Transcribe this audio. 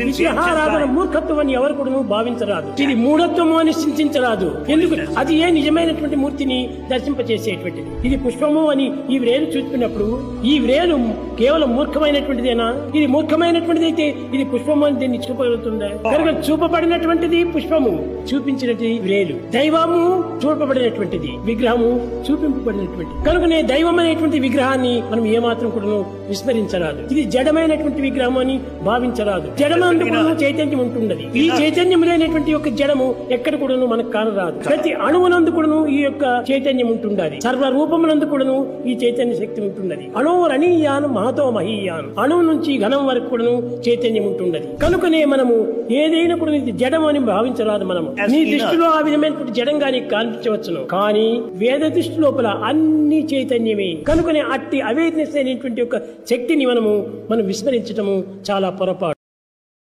విగ్రహారాధన మూర్ఖత్వం అని ఎవరు కూడా భావించరాదు. ఇది మూఢత్వము అని చింతించరాదు. ఎందుకు? అది ఏ నిజమైనటువంటి మూర్తిని దర్శింపచేసేటువంటిది. ఇది పుష్పము అని ఈ వ్రేలు చూసుకున్నప్పుడు ఈ వ్రేలు కేవలం మూర్ఖమైనటువంటిదేనా? ఇది మూర్ఖమైనటువంటిది అయితే ఇది పుష్పము అని దీన్ని చూపగలుగుతుందా? కనుక చూపబడినటువంటిది పుష్పము, చూపించినది వ్రేలు. దైవము చూపబడినటువంటిది, విగ్రహము చూపింపబడినటువంటిది. కనుకనే దైవం అనేటువంటి విగ్రహాన్ని మనం ఏమాత్రం కూడా విస్మరించరాదు. ఇది జడమైనటువంటి విగ్రహం అని భావించరాదు. జడమందు కూడా చైతన్యం ఉంటున్నది. ఈ చైతన్యం లేనటువంటి యొక్క జడము ఎక్కడ కూడాను మనకు కానరాదు. ప్రతి అణువునందు కూడాను ఈ యొక్క చైతన్యం ఉంటుండాలి. సర్వ రూపమునందు కూడాను ఈ చైతన్య శక్తి ఉంటున్నది. అణువురణీయాను మహతో మహీయాను, అణువు నుంచి ఘనం వరకు కూడాను చైతన్యం ఉంటున్నది. కనుకనే మనము ఏదైనా కూడా ఇది జడం అని భావించరాదు. మనము నీ దృష్టిలో ఆ విధమైనటువంటి జడంగా నీకు కనిపించవచ్చును, కానీ వేద దృష్టి లోపల అన్ని చైతన్యమే. కనుకనే అట్టి అవేర్నెస్ అనేటువంటి యొక్క శక్తిని మనం విస్మరించటము చాలా పొరపాటు.